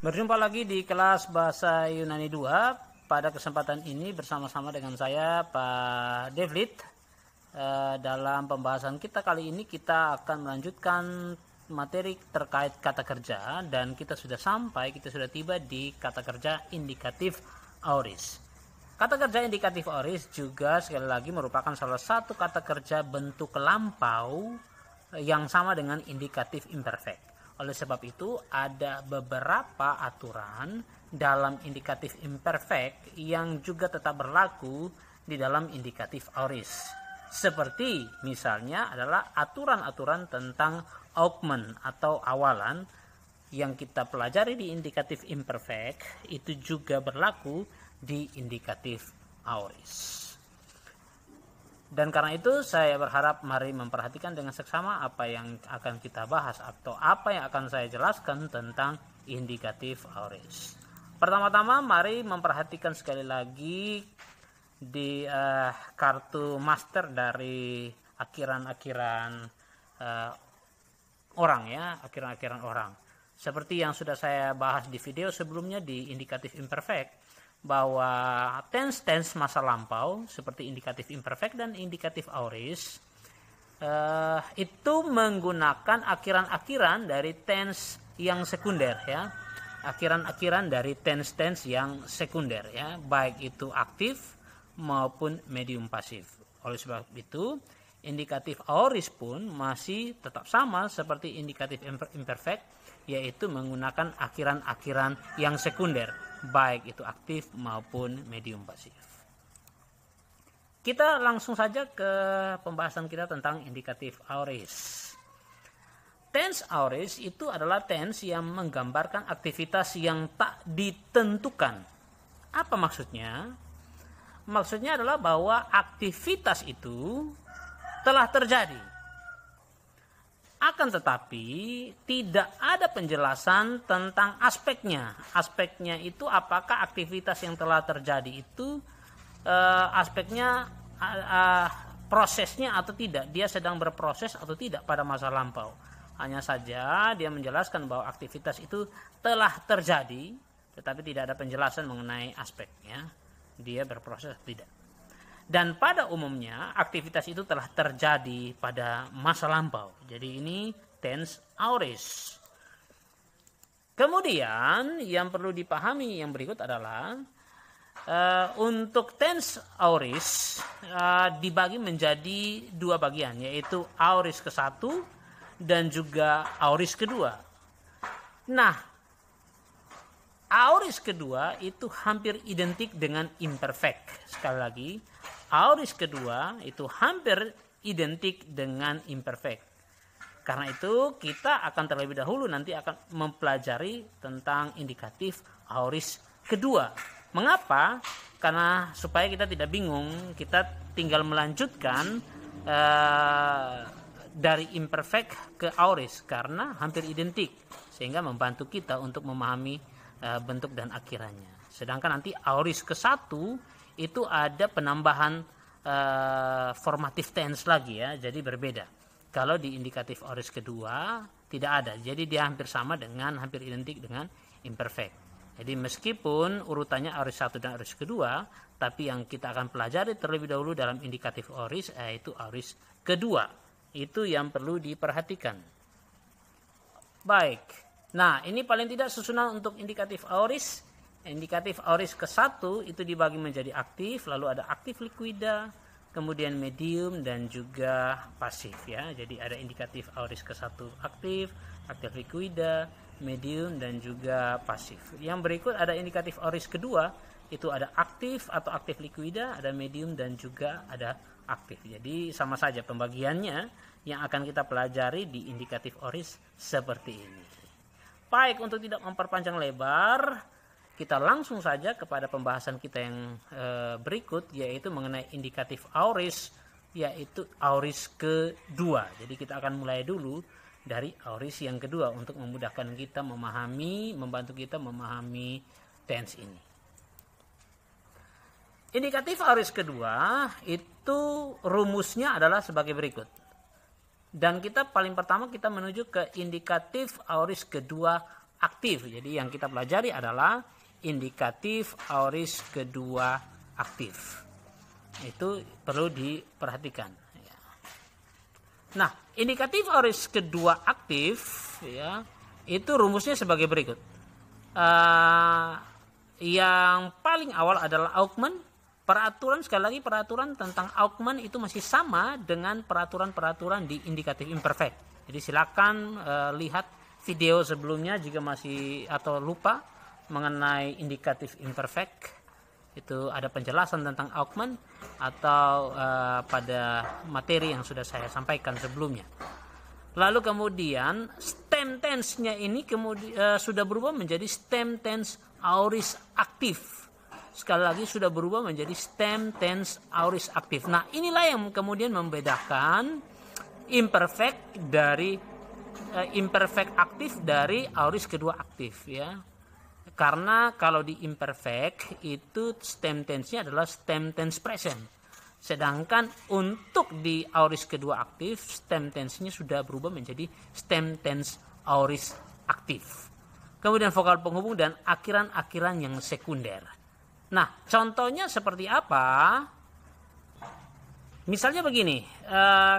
Berjumpa lagi di kelas Bahasa Yunani 2. Pada kesempatan ini bersama-sama dengan saya Pak Devlit. Dalam pembahasan kita kali ini kita akan melanjutkan materi terkait kata kerja. Dan kita sudah tiba di kata kerja indikatif aorist. Kata kerja indikatif aorist juga sekali lagi merupakan salah satu kata kerja bentuk lampau yang sama dengan indikatif imperfect. Oleh sebab itu ada beberapa aturan dalam indikatif imperfect yang juga tetap berlaku di dalam indikatif aorist. Seperti misalnya adalah aturan-aturan tentang augment atau awalan yang kita pelajari di indikatif imperfect itu juga berlaku di indikatif aorist. Dan karena itu saya berharap mari memperhatikan dengan seksama apa yang akan kita bahas atau apa yang akan saya jelaskan tentang indikatif aorist. Pertama-tama mari memperhatikan sekali lagi di kartu master dari akhiran-akhiran orang ya, akhiran-akhiran orang. Seperti yang sudah saya bahas di video sebelumnya di indikatif imperfect, bahwa tense masa lampau seperti indikatif imperfect dan indikatif aorist itu menggunakan akhiran-akhiran dari tense yang sekunder ya, akhiran-akhiran dari tense yang sekunder ya, baik itu aktif maupun medium pasif. Oleh sebab itu indikatif aorist pun masih tetap sama seperti indikatif imperfect, yaitu menggunakan akhiran-akhiran yang sekunder, baik itu aktif maupun medium pasif. Kita langsung saja ke pembahasan kita tentang indikatif aorist. Tense aorist itu adalah tense yang menggambarkan aktivitas yang tak ditentukan. Apa maksudnya? Maksudnya adalah bahwa aktivitas itu telah terjadi. Akan tetapi tidak ada penjelasan tentang aspeknya. Aspeknya itu apakah aktivitas yang telah terjadi itu aspeknya prosesnya atau tidak. Dia sedang berproses atau tidak pada masa lampau. Hanya saja dia menjelaskan bahwa aktivitas itu telah terjadi, tetapi tidak ada penjelasan mengenai aspeknya. Dia berproses atau tidak. Dan pada umumnya aktivitas itu telah terjadi pada masa lampau. Jadi ini tense aorist. Kemudian yang perlu dipahami yang berikut adalah untuk tense aorist dibagi menjadi dua bagian, yaitu aorist ke-1 dan juga aorist kedua. Nah, aorist kedua itu hampir identik dengan imperfect. Sekali lagi, aorist kedua itu hampir identik dengan imperfect. Karena itu kita akan terlebih dahulu nanti akan mempelajari tentang indikatif aorist kedua. Mengapa? Karena supaya kita tidak bingung, kita tinggal melanjutkan dari imperfect ke aorist karena hampir identik, sehingga membantu kita untuk memahami bentuk dan akhirannya. Sedangkan nanti aorist ke-1 itu ada penambahan formative tense lagi ya, jadi berbeda. Kalau di indikatif aorist kedua tidak ada, jadi dia hampir sama dengan, hampir identik dengan imperfect. Jadi meskipun urutannya aorist 1 dan aorist kedua, tapi yang kita akan pelajari terlebih dahulu dalam indikatif aorist yaitu aorist kedua. Itu yang perlu diperhatikan. Baik, nah ini paling tidak susunan untuk indikatif aorist. Indikatif aorist ke-1 itu dibagi menjadi aktif, lalu ada aktif liquida, kemudian medium dan juga pasif ya. Jadi ada indikatif aorist ke-1 aktif, aktif liquida, medium dan juga pasif. Yang berikut ada indikatif aorist kedua, itu ada aktif atau aktif liquida, ada medium dan juga ada aktif. Jadi sama saja pembagiannya yang akan kita pelajari di indikatif aorist seperti ini. Baik, untuk tidak memperpanjang lebar, kita langsung saja kepada pembahasan kita yang berikut, yaitu mengenai indikatif aorist, yaitu aorist kedua. Jadi kita akan mulai dulu dari aorist yang kedua untuk memudahkan kita memahami, membantu kita memahami tense ini. Indikatif aorist kedua itu rumusnya adalah sebagai berikut. Dan kita paling pertama kita menuju ke indikatif aorist kedua aktif. Jadi yang kita pelajari adalah indikatif aorist kedua aktif. Itu perlu diperhatikan. Nah, indikatif aorist kedua aktif, ya, itu rumusnya sebagai berikut. Yang paling awal adalah augment. Peraturan, sekali lagi peraturan tentang augment itu masih sama dengan peraturan-peraturan di indikatif imperfect. Jadi silakan lihat video sebelumnya jika masih atau lupa mengenai indikatif imperfect. Itu ada penjelasan tentang augment atau pada materi yang sudah saya sampaikan sebelumnya. Lalu kemudian stem tense-nya ini kemudian sudah berubah menjadi stem tense aorist aktif. Sekali lagi sudah berubah menjadi stem tense aorist aktif. Nah, inilah yang kemudian membedakan imperfect dari imperfect aktif dari aorist kedua aktif, ya. Karena kalau di imperfect itu stem tense-nya adalah stem tense present. Sedangkan untuk di aorist kedua aktif, stem tense-nya sudah berubah menjadi stem tense aorist aktif. Kemudian vokal penghubung dan akhiran-akhiran yang sekunder. Nah, contohnya seperti apa? Misalnya begini,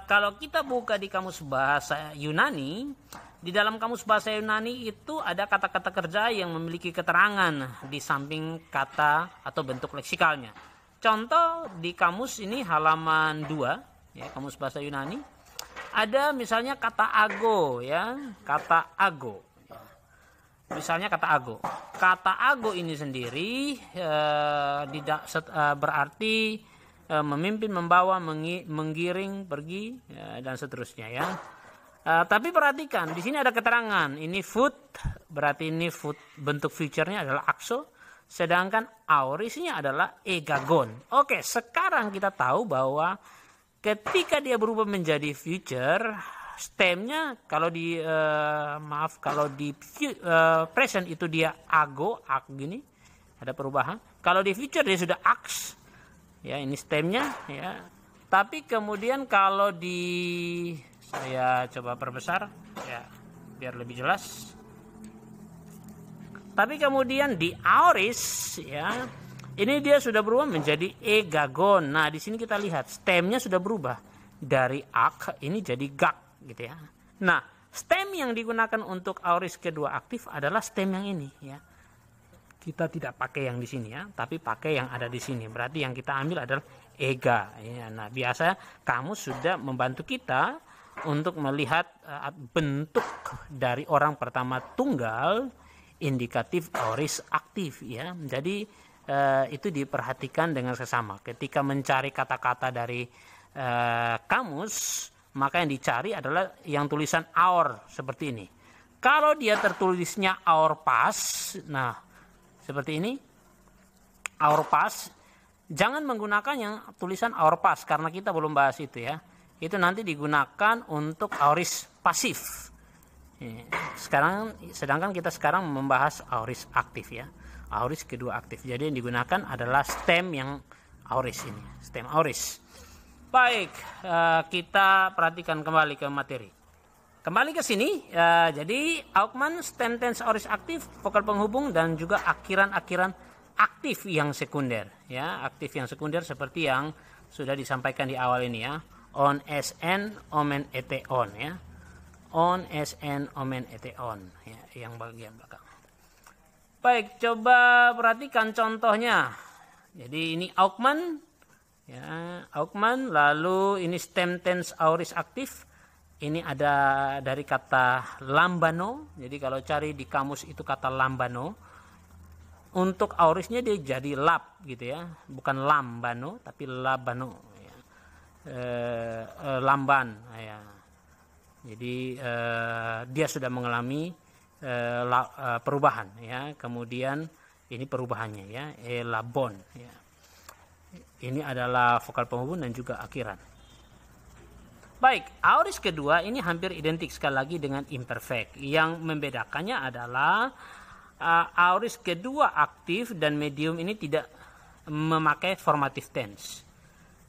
kalau kita buka di kamus bahasa Yunani, di dalam kamus bahasa Yunani itu ada kata-kata kerja yang memiliki keterangan di samping kata atau bentuk leksikalnya. Contoh di kamus ini halaman 2, ya, kamus bahasa Yunani, ada misalnya kata ago, ya, kata ago. Misalnya kata ago. Kata ago ini sendiri berarti memimpin, membawa, menggiring, pergi, dan seterusnya, ya. Tapi perhatikan, di sini ada keterangan. Ini foot, berarti ini foot, bentuk future-nya adalah akso. Sedangkan aoristnya adalah egagon. Oke, sekarang kita tahu bahwa ketika dia berubah menjadi future, stemnya kalau di present itu dia ago, gini, ada perubahan. Kalau di future dia sudah ax, ya, ini stemnya, ya. Tapi kemudian kalau di, saya coba perbesar, ya, biar lebih jelas. Tapi kemudian di aorist, ya, ini dia sudah berubah menjadi egagon. Nah, di sini kita lihat stemnya sudah berubah dari ak ini jadi gak, gitu ya. Nah, stem yang digunakan untuk aorist kedua aktif adalah stem yang ini, ya. Kita tidak pakai yang di sini, ya, tapi pakai yang ada di sini. Berarti yang kita ambil adalah ega, ya. Nah, biasa kamu sudah membantu kita untuk melihat bentuk dari orang pertama tunggal indikatif aorist aktif, ya. Jadi itu diperhatikan dengan sesama. Ketika mencari kata-kata dari kamus, maka yang dicari adalah yang tulisan aor seperti ini. Kalau dia tertulisnya aor pas, nah seperti ini, aor pas, jangan menggunakan yang tulisan aor pas karena kita belum bahas itu, ya. Itu nanti digunakan untuk aorist pasif. Sedangkan kita sekarang membahas aorist aktif, ya, aorist kedua aktif. Jadi yang digunakan adalah stem yang aorist ini, stem aorist. Baik, kita perhatikan kembali ke materi. Kembali ke sini, jadi augment, stem tense aorist aktif, vokal penghubung, dan juga akhiran-akhiran aktif yang sekunder, ya, aktif yang sekunder seperti yang sudah disampaikan di awal ini, ya, on, sn, omen, ete, on, ya. On, sn, omen, ete, on, ya, yang bagian belakang. Baik, coba perhatikan contohnya. Jadi ini augment, ya, augment, lalu ini stem tense aorist aktif. Ini ada dari kata lambano. Jadi kalau cari di kamus itu kata lambano. Untuk aoristnya dia jadi lab, gitu, ya, bukan lambano tapi labano, ya. Lamban, ya. Jadi dia sudah mengalami perubahan, ya. Kemudian ini perubahannya, ya, labon, ya. Ini adalah vokal penghubung dan juga akhiran. Baik, aorist kedua ini hampir identik sekali lagi dengan imperfect. Yang membedakannya adalah aorist kedua aktif dan medium ini tidak memakai formative tense.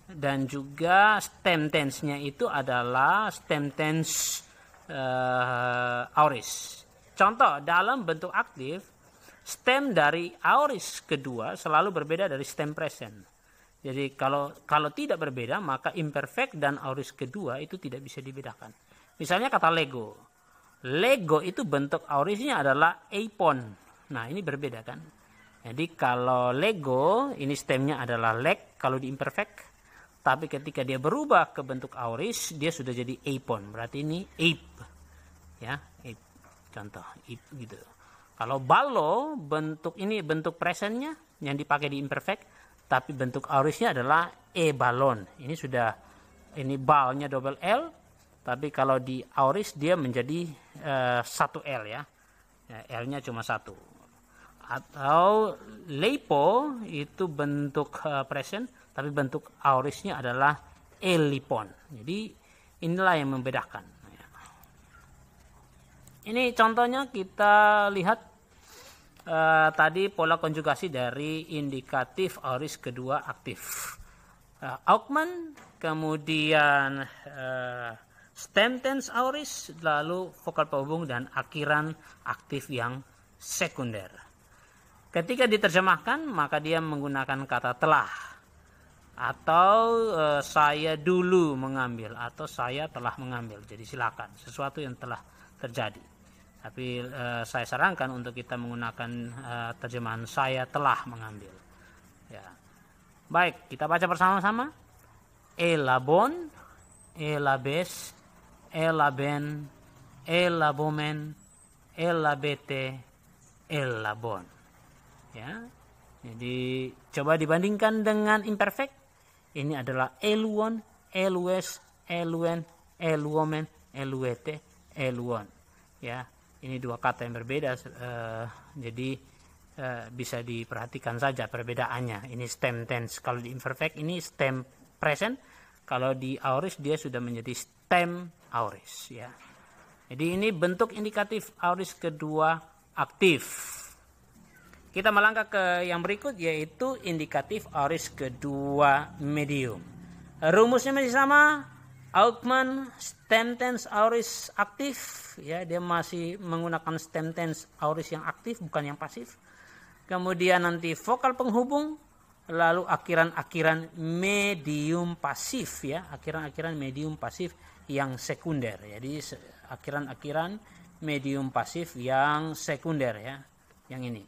Dan juga stem tense-nya itu adalah stem tense aorist. Contoh, dalam bentuk aktif, stem dari aorist kedua selalu berbeda dari stem present. Jadi kalau tidak berbeda, maka imperfect dan aorist kedua itu tidak bisa dibedakan. Misalnya kata Lego. Lego itu bentuk aoristnya adalah apon. Nah, ini berbeda kan. Jadi kalau Lego, ini stemnya adalah leg kalau di imperfect. Tapi ketika dia berubah ke bentuk aorist, dia sudah jadi apon. Berarti ini ape. Ya, ape. Contoh, ape gitu. Kalau ballo, bentuk presentnya yang dipakai di imperfect, tapi bentuk aoristnya adalah balon. Ini balnya double L, tapi kalau di aorist dia menjadi satu L ya. L-nya cuma satu. Atau lepo itu bentuk present, tapi bentuk aoristnya adalah elipon. Jadi inilah yang membedakan. Ini contohnya kita lihat tadi pola konjugasi dari indikatif aorist kedua aktif. Augment, kemudian stem tense aorist, lalu vokal penghubung dan akhiran aktif yang sekunder. Ketika diterjemahkan, maka dia menggunakan kata telah, atau saya dulu mengambil, atau saya telah mengambil. Jadi silakan, sesuatu yang telah terjadi. Tapi saya sarankan untuk kita menggunakan terjemahan saya telah mengambil. Ya. Baik, kita baca bersama-sama. Elabon, elabes, elaben, elabomen, elabete, elabon. Ya. Jadi coba dibandingkan dengan imperfect. Ini adalah eluon, elues, eluen, eluomen, eluete, eluon. Ya, ini dua kata yang berbeda. Jadi bisa diperhatikan saja perbedaannya. Ini stem tense. Kalau di imperfect ini stem present. Kalau di aorist dia sudah menjadi stem aorist. Ya. Jadi ini bentuk indikatif aorist kedua aktif. Kita melangkah ke yang berikut, yaitu indikatif aorist kedua medium. Rumusnya masih sama. Augment stem tense aorist aktif, ya, dia masih menggunakan stem tense aorist yang aktif, bukan yang pasif. Kemudian nanti vokal penghubung, lalu akhiran-akhiran medium pasif, ya, akhiran-akhiran medium pasif yang sekunder. Jadi akhiran-akhiran medium pasif yang sekunder, ya, yang ini.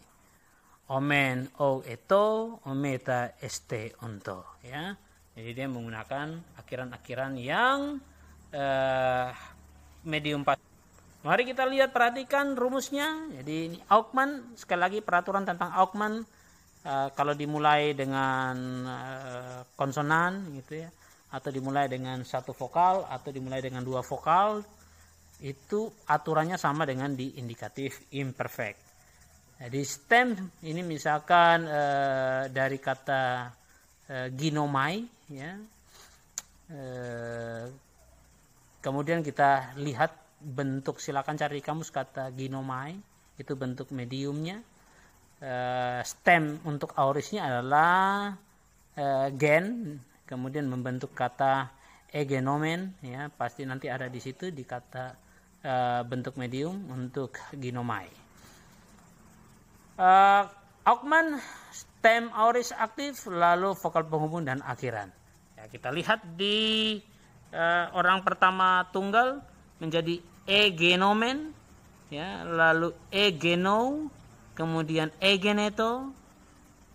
Omen o eto, ometa este onto, ya. Jadi dia menggunakan akhiran-akhiran yang medium pasif. Mari kita lihat, perhatikan rumusnya. Jadi ini augment, sekali lagi peraturan tentang augment, kalau dimulai dengan konsonan gitu ya, atau dimulai dengan satu vokal atau dimulai dengan dua vokal, itu aturannya sama dengan di indikatif imperfect. Jadi stem ini misalkan dari kata ginomai, ya. Kemudian kita lihat bentuk, silakan cari kamus kata ginomai, itu bentuk mediumnya. Stem untuk aoristnya adalah gen, kemudian membentuk kata egenomen, ya, pasti nanti ada di situ di kata bentuk medium untuk ginomai. Augment stem aorist aktif, lalu vokal penghubung dan akhiran. Ya, kita lihat di orang pertama tunggal menjadi egenomen, ya, lalu egeno, kemudian egeneto,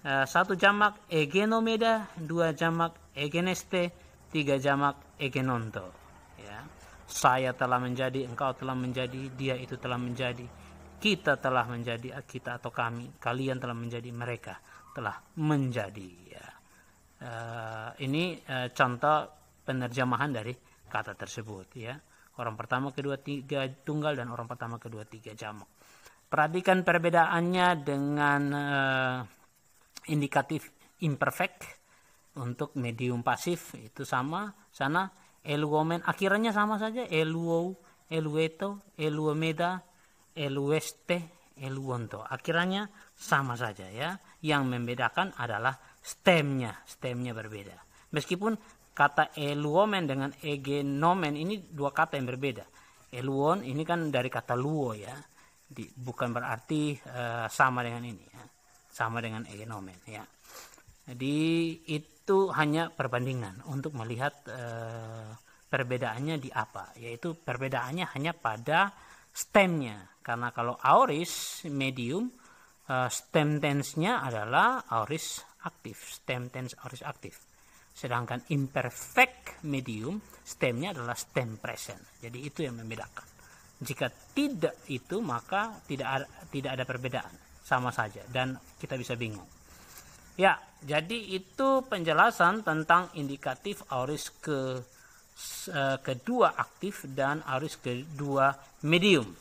satu jamak egenomeda, dua jamak egeneste, tiga jamak egenonto. Ya. Saya telah menjadi, engkau telah menjadi, dia itu telah menjadi, kita telah menjadi, kita atau kami, kalian telah menjadi, mereka telah menjadi. Ya. Ini contoh penerjemahan dari kata tersebut. Ya. Orang pertama, kedua, tiga tunggal, dan orang pertama, kedua, tiga jamak. Perhatikan perbedaannya dengan indikatif imperfect untuk medium pasif, itu sama. Sana eluomen, akhirannya sama saja, eluo, elueto, eluomeda, elueste, eluonto. Akhirannya sama saja, ya. Yang membedakan adalah stemnya berbeda. Meskipun kata eluomen dengan egenomen ini dua kata yang berbeda. Eluon ini kan dari kata luo, ya. bukan berarti sama dengan ini ya. Sama dengan egenomen ya. Jadi itu hanya perbandingan untuk melihat perbedaannya di apa, yaitu perbedaannya hanya pada stemnya. Karena kalau aorist medium, stem tense-nya adalah aorist aktif, stem tense aorist aktif. Sedangkan imperfect medium, stemnya adalah stem present. Jadi itu yang membedakan. Jika tidak itu, maka tidak ada perbedaan, sama saja, dan kita bisa bingung. Ya, jadi itu penjelasan tentang indikatif aorist kedua aktif dan aorist kedua medium.